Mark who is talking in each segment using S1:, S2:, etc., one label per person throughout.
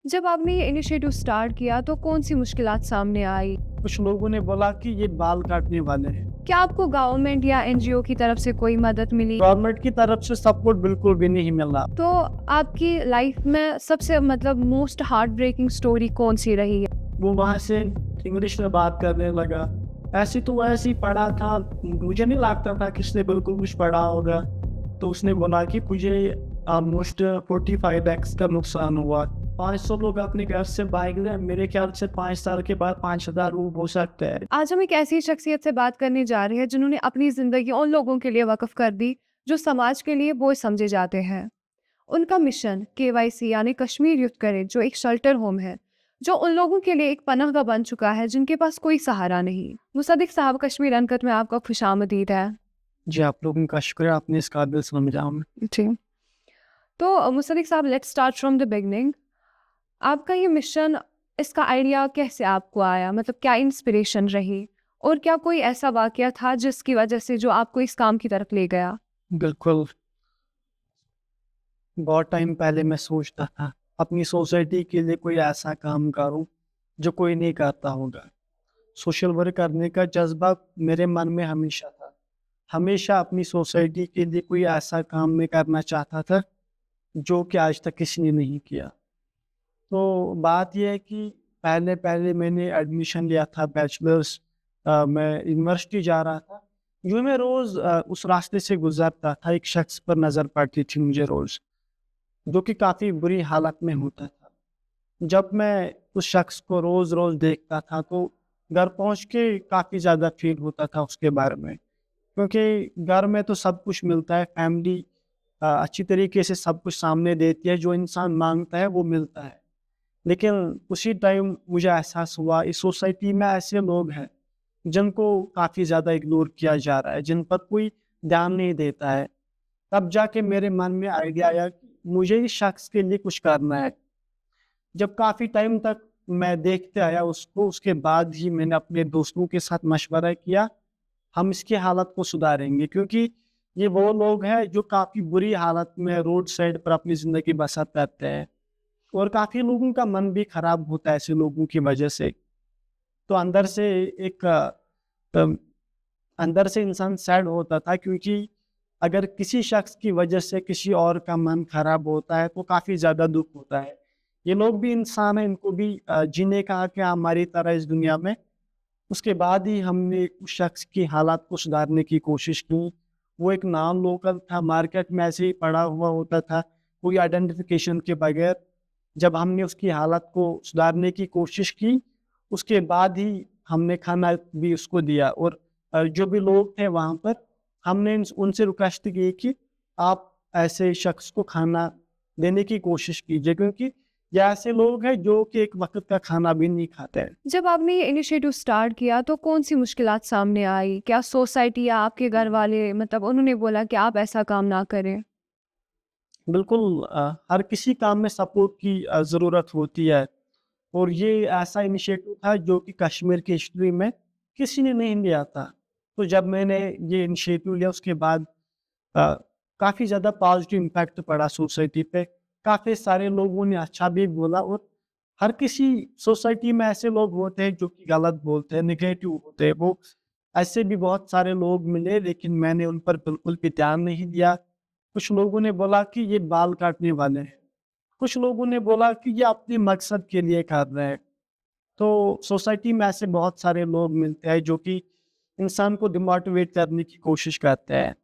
S1: जब आपने ये इनिशिएटिव स्टार्ट किया तो कौन-सी मुश्किलात सामने आई?
S2: कुछ लोगों ने बोला कि ये बाल काटने वाले हैं।
S1: क्या आपको गवर्नमेंट या एनजीओ की तरफ से कोई मदद मिली?
S2: गवर्नमेंट की तरफ से सपोर्ट बिल्कुल भी नहीं मिला।
S1: तो आपकी लाइफ में सबसे मोस्ट हार्ट ब्रेकिंग स्टोरी कौन-सी रही है?
S2: वो वहाँ से इंग्लिश में बात करने लगा। ऐसे तो वो ऐसे ही पढ़ा था, मुझे नहीं लगता था कि इसने बिल्कुल कुछ पढ़ा होगा। तो उसने बोला कि मुझे ऑलमोस्ट 45 लैक्स का नुकसान हुआ। 500 लोग अपने घर से भाग गए, मेरे ख्याल से 5 साल के बाद 5000 वो हो सकता है।
S1: आज हम एक ऐसी शख्सियत से बात करने जा रहे हैं जिन्होंने अपनी ज़िंदगी उन लोगों के लिए वक़्फ़ कर दी, जो समाज के लिए बोझ समझे जाते हैं। उनका मिशन केवाईसी यानी कश्मीर यूथ करे, जो एक शेल्टर होम है, जो उन लोगों के लिए एक पनाहगाह बन चुका है जिनके पास कोई सहारा नहीं। मुसद्दिक साहब, कश्मीर अनकट में आपका खुशामदीद है।
S2: जी, आप लोगों का शुक्रिया, आपने इस काबिल समझा हमें।
S1: जी। तो मुसद्दिक साहब, let's start from the beginning. आपका ये मिशन, इसका आइडिया कैसे आपको आया? मतलब क्या इंस्पिरेशन रही? और क्या कोई ऐसा वाक़या था जिसकी वजह से जो आपको इस काम की तरफ ले गया?
S2: बिल्कुल, बहुत टाइम पहले मैं सोचता था, अपनी सोसाइटी के लिए कोई ऐसा काम करूँ, जो कोई नहीं करता होगा। सोशल वर्क करने का जज़्बा मेरे मन में हमेशा था। हमेशा अपनी सोसाइटी के लिए कोई ऐसा काम मैं करना चाहता था, जो कि आज तक किसी ने नहीं किया। तो बात ये है कि पहले-पहले मैंने एडमिशन लिया था बैचलर्स, मैं यूनिवर्सिटी जा रहा था। यूँ मैं रोज़ उस रास्ते से गुज़रता था, एक शख़्स पर नज़र पड़ती थी मुझे रोज़, जो कि काफ़ी बुरी हालत में होता था। जब मैं उस शख़्स को रोज़-रोज़ देखता था, तो घर पहुँच के काफ़ी ज़्यादा फ़ील होता था उसके बारे में। क्योंकि घर में तो सब कुछ मिलता है, फैमिली अच्छी तरीके से सब कुछ सामने देती है, जो इंसान माँगता है वो मिलता है। लेकिन उसी टाइम मुझे एहसास हुआ इस सोसाइटी में ऐसे लोग हैं, जिनको काफ़ी ज़्यादा इग्नोर किया जा रहा है, जिन पर कोई ध्यान नहीं देता है। तब जाके मेरे मन में आइडिया आया कि मुझे इस शख़्स के लिए कुछ करना है। जब काफ़ी टाइम तक मैं देखते आया उसको, उसके बाद ही मैंने अपने दोस्तों के साथ मशवरा किया, हम इसकी हालत को सुधारेंगे, क्योंकि ये वो लोग हैं जो काफ़ी बुरी हालत में रोड साइड पर अपनी ज़िंदगी बसर करते हैं, और काफ़ी लोगों का मन भी खराब होता है ऐसे लोगों की वजह से। तो अंदर से एक अम, अंदर से इंसान सैड होता था, क्योंकि अगर किसी शख्स की वजह से किसी और का मन खराब होता है तो काफ़ी ज़्यादा दुःख होता है। ये लोग भी इंसान हैं, इनको भी जीने का हक है हमारी तरह इस दुनिया में। उसके बाद ही हमने उस शख्स की हालात को सुधारने की कोशिश की। वो एक नॉन लोकल था, मार्केट में ऐसे ही पड़ा हुआ होता था, कोई आइडेंटिफ़िकेशन के बगैर। जब हमने उसकी हालत को सुधारने की कोशिश की, उसके बाद ही हमने खाना भी उसको दिया, और जो भी लोग थे वहाँ पर, हमने उनसे रिक्वेस्ट की कि आप ऐसे शख्स को खाना देने की कोशिश कीजिए, क्योंकि ये ऐसे लोग हैं जो कि एक वक़्त का खाना भी नहीं खाते हैं।
S1: जब आपने ये इनिशिएटिव स्टार्ट किया तो कौन-सी मुश्किलात सामने आई? क्या सोसाइटी या आपके घर वाले उन्होंने बोला कि आप ऐसा काम ना करें?
S2: बिल्कुल, हर किसी काम में सपोर्ट की ज़रूरत होती है, और ये ऐसा इनिशिएटिव था जो कि कश्मीर की हिस्ट्री में किसी ने नहीं लिया था। तो जब मैंने ये इनिशिएटिव लिया, उसके बाद अ, काफ़ी ज़्यादा पॉज़िटिव इम्पैक्ट पड़ा सोसाइटी पे। काफ़ी सारे लोगों ने अच्छा भी बोला, और हर किसी सोसाइटी में ऐसे लोग होते हैं जो कि गलत बोलते हैं, नेगेटिव होते हैं। वो ऐसे भी बहुत सारे लोग मिले, लेकिन मैंने उन पर बिल्कुल भी ध्यान नहीं दिया। कुछ लोगों ने बोला कि ये बाल काटने वाले हैं। कुछ लोगों ने बोला कि ये अपने मकसद के लिए कर रहे हैं। तो सोसाइटी में ऐसे बहुत सारे लोग मिलते हैं जो कि इंसान को डिमोटिवेट करने की कोशिश करते हैं।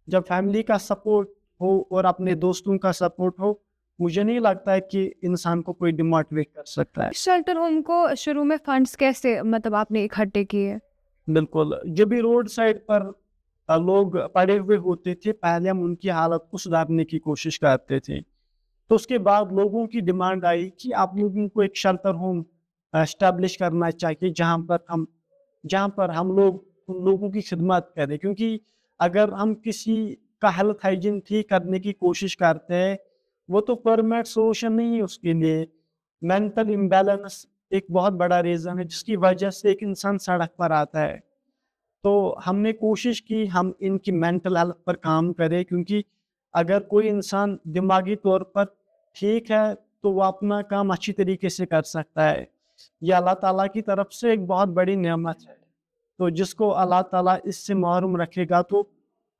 S2: जब फैमिली का सपोर्ट हो और अपने दोस्तों का सपोर्ट हो, मुझे नहीं लगता है कि इंसान को कोई डिमोटिवेट कर सकता है।
S1: इस शेल्टर होम को शुरू में फंड्स कैसे आपने इकट्ठे किए?
S2: बिल्कुल, जब भी रोड साइड पर लोग पड़े हुए होते थे, पहले हम उनकी हालत को सुधारने की कोशिश करते थे। तो उसके बाद लोगों की डिमांड आई कि आप लोगों को एक शेल्टर होम एस्टेब्लिश करना चाहिए, जहाँ पर हम लोग उन लोगों की खिदमत करें, क्योंकि अगर हम किसी का हेल्थ हाइजीन ठीक करने की कोशिश करते हैं, वो तो परमानेंट सॉल्यूशन नहीं है उसके लिए। मेंटल इम्बैलेंस एक बहुत बड़ा रीज़न है जिसकी वजह से एक इंसान सड़क पर आता है। तो हमने कोशिश की हम इनकी मेंटल हेल्थ पर काम करें, क्योंकि अगर कोई इंसान दिमागी तौर पर ठीक है, तो वो अपना काम अच्छी तरीके से कर सकता है। ये अल्लाह ताला की तरफ से एक बहुत बड़ी नेमत है। तो जिसको अल्लाह ताला इससे महरूम रखेगा तो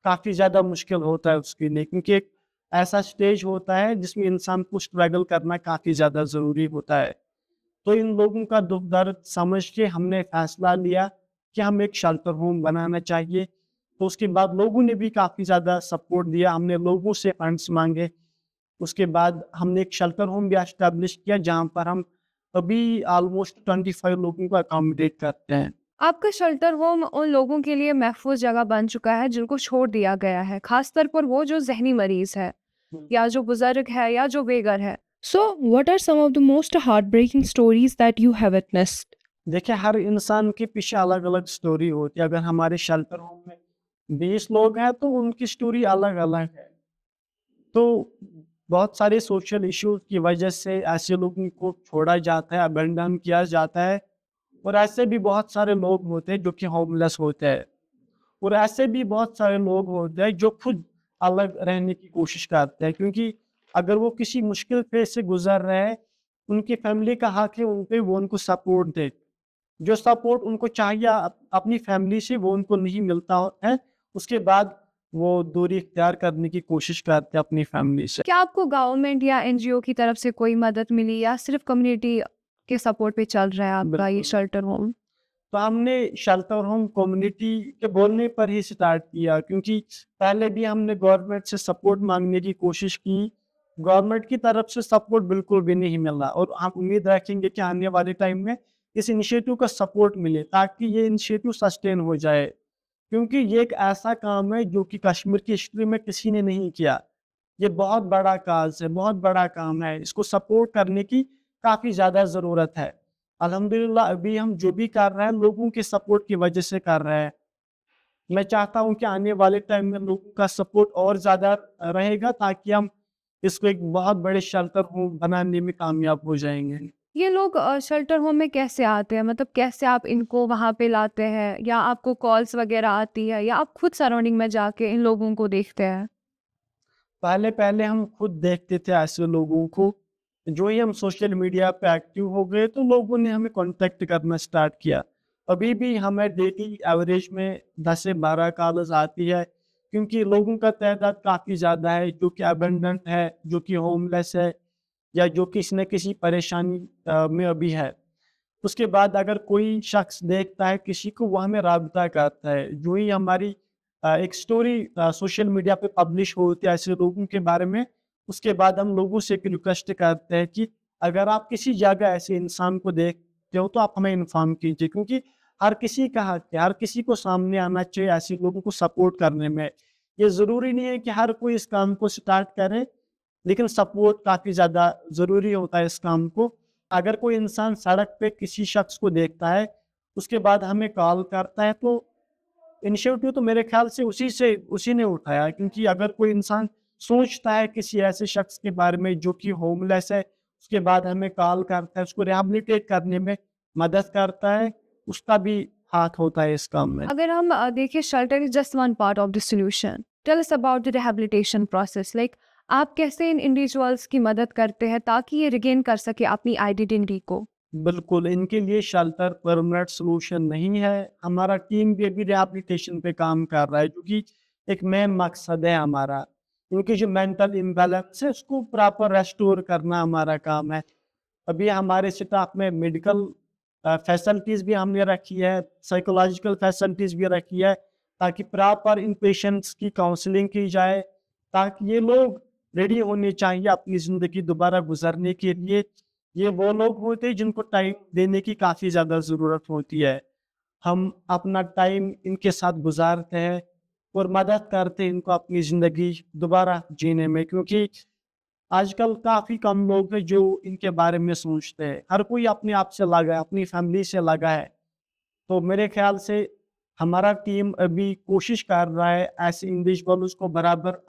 S2: काफ़ी ज़्यादा मुश्किल होता है उसके लिए, क्योंकि एक ऐसा स्टेज होता है जिसमें इंसान को स्ट्रगल करना काफ़ी ज़्यादा ज़रूरी होता है। तो इन लोगों का दुःख दर्द समझ के हमने फैसला लिया कि हम एक शेल्टर होम बनाना चाहिए। तो उसके बाद लोगों ने भी काफ़ी ज़्यादा सपोर्ट दिया, हमने लोगों से फंड्स माँगे। उसके बाद हमने एक शेल्टर होम भी एस्टेब्लिश किया जहाँ पर हम अभी ऑलमोस्ट 25 लोगों को अकोमोडेट करते हैं।
S1: आपका शेल्टर होम उन लोगों के लिए महफूज जगह बन चुका है जिनको छोड़ दिया गया है, खासतौर पर वो जो जहनी मरीज है या जो बुजुर्ग है या जो बेघर है। So, what are some of the most heartbreaking stories that you have witnessed?
S2: देखिए, हर इंसान के पीछे अलग-अलग स्टोरी होती है। अगर हमारे शेल्टर होम में 20 लोग हैं तो उनकी स्टोरी अलग-अलग है। तो बहुत सारे सोशल इश्यूज़ की वजह से ऐसे लोगों को छोड़ा जाता है, अबैंडन किया जाता है, और ऐसे भी बहुत सारे लोग होते हैं जो कि होमलेस होते हैं, और ऐसे भी बहुत सारे लोग होते हैं जो खुद अलग रहने की कोशिश करते हैं, क्योंकि अगर वो किसी मुश्किल फेज़ से गुज़र रहे हैं, उनकी फैमिली का हक है उन पे वो उनको सपोर्ट दे। जो सपोर्ट उनको चाहिए अपनी फैमिली से वो उनको नहीं मिलता है, उसके बाद वो दूरी इख्तियार करने की कोशिश करते हैं अपनी फैमिली से।
S1: क्या आपको गवर्नमेंट या एनजीओ की तरफ से कोई मदद मिली या सिर्फ कम्युनिटी के सपोर्ट पे चल रहा है आपका ये
S2: बिल्कुल।
S1: Shelter home?
S2: तो हमने शेल्टर होम कम्युनिटी के बोलने पर ही स्टार्ट किया, क्योंकि पहले भी हमने गवर्नमेंट से सपोर्ट मांगने की कोशिश की। गवर्नमेंट की तरफ से सपोर्ट बिल्कुल भी नहीं मिला, और हम उम्मीद रखेंगे कि आने वाले टाइम में इस इनिशिएटिव का सपोर्ट मिले ताकि ये इनिशिएटिव सस्टेन हो जाए, क्योंकि ये एक ऐसा काम है जो कि कश्मीर की हिस्ट्री में किसी ने नहीं किया। ये बहुत बड़ा काज है, बहुत बड़ा काम है, इसको सपोर्ट करने की काफ़ी ज़्यादा ज़रूरत है। अल्हम्दुलिल्लाह अभी हम जो भी कर रहे हैं लोगों के सपोर्ट की वजह से कर रहे हैं। मैं चाहता हूँ कि आने वाले टाइम में लोगों का सपोर्ट और ज़्यादा रहेगा ताकि हम इसको एक बहुत बड़े शेल्टर होम बनाने में कामयाब हो जाएँगे।
S1: ये लोग शेल्टर होम में कैसे आते हैं? मतलब कैसे आप इनको वहाँ पे लाते हैं या आपको कॉल्स वगैरह आती है या आप खुद सराउंडिंग में जाके इन लोगों को देखते हैं?
S2: पहले-पहले हम खुद देखते थे ऐसे लोगों को, जो ही हम सोशल मीडिया पे एक्टिव हो गए तो लोगों ने हमें कॉन्टैक्ट करना स्टार्ट किया। अभी भी हमें डेली एवरेज में 10 से 12 कॉल्स आती है, क्योंकि लोगों का तादाद काफ़ी ज़्यादा है जो कि अबैंडन्ड है, जो कि होमलेस है, या जो किसी न किसी परेशानी में अभी है। उसके बाद अगर कोई शख्स देखता है किसी को, वो हमें राब्ता करता है। जो ही हमारी एक स्टोरी सोशल मीडिया पे पब्लिश होती है ऐसे लोगों के बारे में, उसके बाद हम लोगों से एक रिक्वेस्ट करते हैं कि अगर आप किसी जगह ऐसे इंसान को देखते हो तो आप हमें इन्फॉर्म कीजिए, क्योंकि हर किसी का हक है, हर किसी को सामने आना चाहिए ऐसे लोगों को सपोर्ट करने में। ये ज़रूरी नहीं है कि हर कोई इस काम को स्टार्ट करे, लेकिन सपोर्ट काफ़ी ज़्यादा ज़रूरी होता है इस काम को। अगर कोई इंसान सड़क पे किसी शख्स को देखता है, उसके बाद हमें कॉल करता है, तो इनिशिएटिव तो मेरे ख़्याल से उसी ने उठाया है, क्योंकि अगर कोई इंसान सोचता है किसी ऐसे शख्स के बारे में जो कि होमलेस है, उसके बाद हमें कॉल करता है, उसको रिहैबिलिटेट करने में मदद करता है, उसका भी हाथ होता है इस काम में।
S1: अगर हम देखिए shelter is just one part of the solution. Tell us about the rehabilitation process. Like आप कैसे इन इंडिविजुअल्स की मदद करते हैं ताकि ये रिगेन कर सके अपनी आइडेंटिटी को?
S2: बिल्कुल, इनके लिए शेल्टर परमानेंट सॉल्यूशन नहीं है। हमारा टीम भी अभी रिहैबिलिटेशन पे काम कर रहा है, क्योंकि एक मेन मकसद है हमारा। इनकी जो मेंटल इम्बैलेंस है उसको प्रॉपर रेस्टोर करना हमारा काम है। अभी हमारे स्टाफ में मेडिकल फैसिलिटीज़ भी हमने रखी है, साइकोलॉजिकल फैसिलिटीज़ भी रखी है, ताकि प्रॉपर इन पेशेंट्स की काउंसलिंग की जाए, ताकि ये लोग रेडी होने चाहिए अपनी ज़िंदगी दोबारा गुज़रने के लिए। ये वो लोग होते हैं जिनको टाइम देने की काफ़ी ज़्यादा ज़रूरत होती है। हम अपना टाइम इनके साथ गुज़ारते हैं और मदद करते हैं इनको अपनी ज़िंदगी दोबारा जीने में, क्योंकि आजकल काफ़ी कम लोग हैं जो इनके बारे में सोचते हैं। हर कोई अपने आप से लगा है, अपनी फैमिली से लगा है। तो मेरे ख़्याल से हमारा टीम अभी कोशिश कर रहा है ऐसे इंडिविजुअल्स को बराबर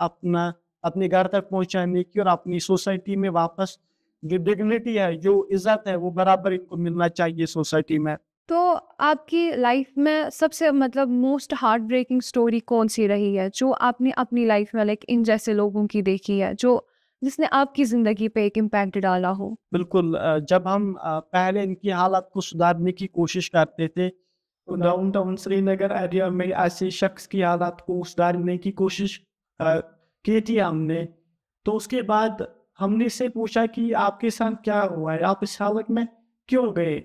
S2: अपने घर तक पहुँचाने की, और अपनी सोसाइटी में वापस जो डिग्निटी है, जो इज़्ज़त है, वो बराबर इनको मिलना चाहिए सोसाइटी में।
S1: तो आपकी लाइफ में सबसे मतलब मोस्ट हार्ट ब्रेकिंग स्टोरी कौन सी रही है जो आपने अपनी लाइफ में लाइक इन जैसे लोगों की देखी है जो जिसने आपकी ज़िंदगी पे एक इम्पैक्ट डाला हो?
S2: बिल्कुल जब हम पहले इनकी हालत को सुधारने की कोशिश करते थे, तो डाउनटाउन श्रीनगर एरिया में ऐसे शख्स की हालत को सुधारने की कोशिश की थी हमने। तो उसके बाद हमने इससे पूछा कि आपके साथ क्या हुआ है? आप इस हालत में क्यों गए?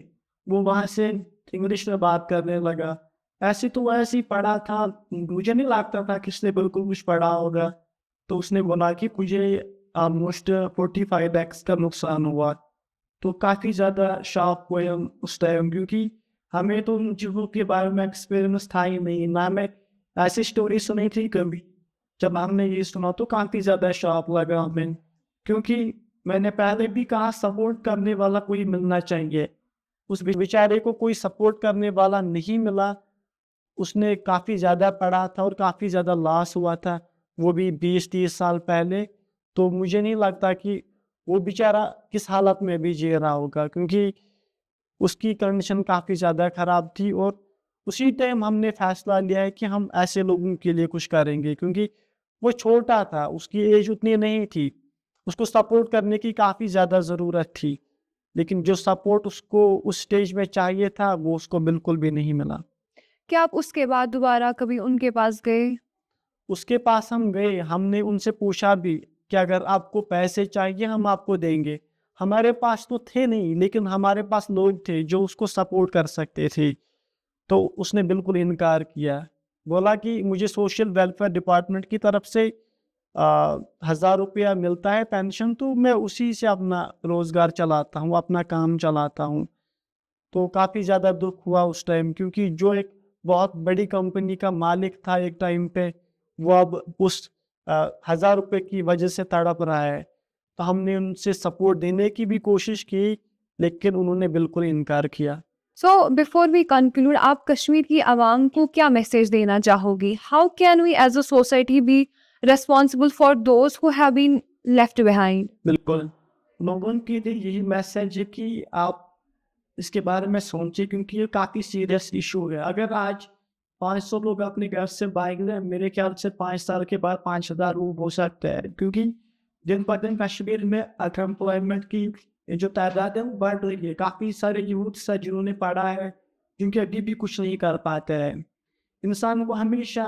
S2: वो वहाँ से इंग्लिश में बात करने लगा। ऐसे तो वो ऐसे ही पढ़ा था, मुझे नहीं लगता था कि उसने बिल्कुल कुछ पढ़ा होगा। तो उसने बोला कि मुझे ऑलमोस्ट 45 लैक्स का नुकसान हुआ। तो काफ़ी ज़्यादा शॉक हुए हम उस टाइम, क्योंकि हमें तो उन चीज़ों के बारे में एक्सपीरियंस था ही नहीं, ना मैं ऐसी स्टोरी सुनी थी कभी। जब हमने ये सुना तो काफ़ी ज़्यादा शॉक लगा हमें, क्योंकि मैंने पहले भी कहा सपोर्ट करने वाला कोई मिलना चाहिए। उस बेचारे को कोई सपोर्ट करने वाला नहीं मिला। उसने काफ़ी ज़्यादा पढ़ा था और काफ़ी ज़्यादा लॉस हुआ था, वो भी 20-30 साल पहले। तो मुझे नहीं लगता कि वो बेचारा किस हालत में भी जी रहा होगा, क्योंकि उसकी कंडीशन काफ़ी ज़्यादा ख़राब थी। और उसी टाइम हमने फ़ैसला लिया है कि हम ऐसे लोगों के लिए कुछ करेंगे, क्योंकि वो छोटा था, उसकी एज उतनी नहीं थी। उसको सपोर्ट करने की काफ़ी ज़्यादा ज़रूरत थी, लेकिन जो सपोर्ट उसको उस स्टेज में चाहिए था, वो उसको बिल्कुल भी नहीं मिला।
S1: क्या आप उसके बाद दोबारा कभी उनके पास गए?
S2: उसके पास हम गए, हमने उनसे पूछा भी कि अगर आपको पैसे चाहिए हम आपको देंगे। हमारे पास तो थे नहीं, लेकिन हमारे पास लोग थे जो उसको सपोर्ट कर सकते थे। तो उसने बिल्कुल इनकार किया। बोला कि मुझे सोशल वेलफेयर डिपार्टमेंट की तरफ से 1000 रुपया मिलता है पेंशन, तो मैं उसी से अपना रोज़गार चलाता हूँ, अपना काम चलाता हूँ। तो काफ़ी ज़्यादा दुःख हुआ उस टाइम, क्योंकि जो एक बहुत बड़ी कंपनी का मालिक था एक टाइम पे, वो अब उस 1000 रुपए की वजह से तड़प रहा है। तो हमने उनसे सपोर्ट देने की भी कोशिश की, लेकिन उन्होंने बिल्कुल इनकार किया।
S1: सो बिफोर वी कंक्लूड, आप कश्मीर की आवाम को क्या मैसेज देना चाहोगी? How can we as a society be responsible for those who have been left behind?
S2: बिल्कुल, लोगों के लिए यही मैसेज है कि आप इसके बारे में सोचें, क्योंकि ये काफ़ी सीरियस इशू है। अगर आज 500 लोग अपने घर से भाग रहे हैं, मेरे ख्याल से 5 साल के बाद 5000 लोग हो सकते हैं, क्योंकि दिन ब दिन कश्मीर में अनएम्प्लॉयमेंट की ये जो तादाद है वो बढ़ रही है। काफ़ी सारे यूथ्स हैं जिन्होंने पढ़ा है, जिनके अभी भी कुछ नहीं कर पाते हैं। इंसान को हमेशा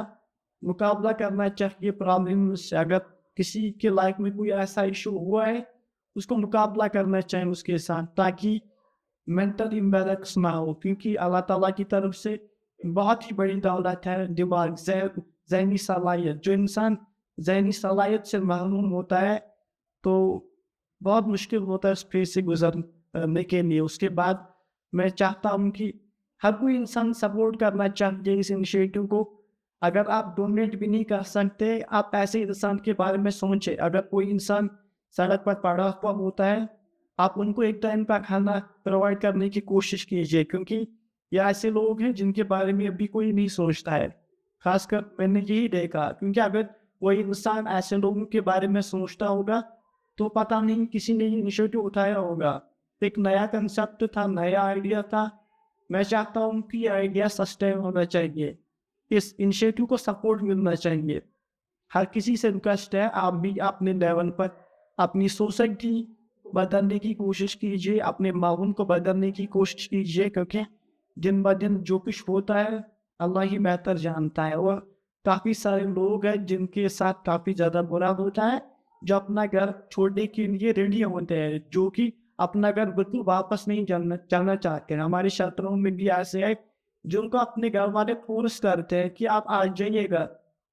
S2: मुकाबला करना चाहिए प्रॉब्लम से। अगर किसी के लाइफ में कोई ऐसा इशू हुआ है, उसको मुकाबला करना चाहिए उसके साथ, ताकि मेंटल इम्बैलेंस ना हो, क्योंकि अल्लाह ताला की तरफ से बहुत ही बड़ी दौलत है दिमाग, ज़हनी सलाहियत। जो इंसान ज़हनी सलाहियत से महरूम होता है, तो बहुत मुश्किल होता है उस फेज़ से गुज़रने के लिए। उसके बाद मैं चाहता हूँ कि हर कोई इंसान सपोर्ट करना चाहिए इस इनिशिएटिव को। अगर आप डोनेट भी नहीं कर सकते, आप ऐसे इंसान के बारे में सोचें। अगर कोई इंसान सड़क पर पड़ा हुआ होता है, आप उनको एक टाइम का खाना प्रोवाइड करने की कोशिश कीजिए, क्योंकि ये ऐसे लोग हैं जिनके बारे में अभी कोई नहीं सोचता है। खासकर मैंने यही देखा, क्योंकि अगर कोई इंसान ऐसे लोगों के बारे में सोचता होगा, तो पता नहीं किसी ने इनिशिएटिव उठाया होगा। एक नया कंसेप्ट था, नया आइडिया था। मैं चाहता हूँ कि ये आइडिया सस्टेन होना चाहिए, इस इनिशिएटिव को सपोर्ट मिलना चाहिए। हर किसी से रिक्वेस्ट है, आप भी अपने लेवल पर अपनी सोसाइटी बदलने की कोशिश कीजिए, अपने माहौल को बदलने की कोशिश कीजिए, क्योंकि दिन ब दिन जो कुछ होता है अल्लाह ही बेहतर जानता है। और काफ़ी सारे लोग हैं जिनके साथ काफ़ी ज़्यादा बुरा होता है, जो अपना घर छोड़ने के लिए रेडी होते हैं, जो कि अपना घर बिल्कुल वापस नहीं जाना चाहते हैं। हमारे क्षेत्रों में भी ऐसे हैं जिनको अपने घर वाले फोर्स करते हैं कि आप आ जाइएगा,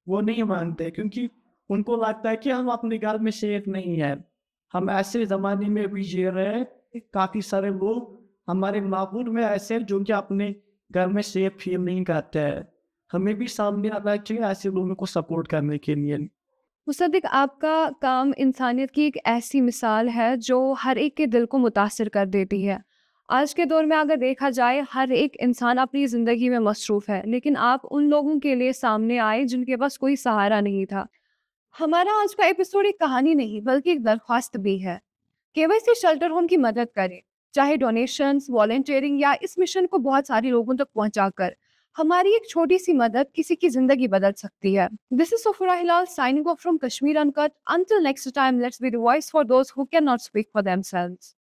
S2: वो नहीं मानते, क्योंकि उनको लगता है कि हम अपने घर में सेफ नहीं है। हम ऐसे ज़माने में भी जी रहे हैं कि काफ़ी सारे लोग हमारे माहौल में ऐसे हैं जो कि अपने घर में सेफ फील नहीं करते हैं। हमें भी सामने आना चाहिए ऐसे लोगों को सपोर्ट करने के लिए।
S1: मुसद्दिक, आपका काम इंसानियत की एक ऐसी मिसाल है जो हर एक के दिल को मुतासिर कर देती है। आज के दौर में अगर देखा जाए, हर एक इंसान अपनी ज़िंदगी में मसरूफ़ है, लेकिन आप उन लोगों के लिए सामने आए जिनके पास कोई सहारा नहीं था। हमारा आज का एपिसोड एक कहानी नहीं बल्कि एक दरख्वास्त भी है। केवाईसी शेल्टर होम की मदद करें, चाहे डोनेशंस, वॉलंटियरिंग या इस मिशन को बहुत सारे लोगों तक पहुंचाकर। हमारी एक छोटी सी मदद किसी की जिंदगी बदल सकती है। This is Safra Hilal signing off from Kashmir uncut. Until next time, let's be the voice for those who can not speak for themselves.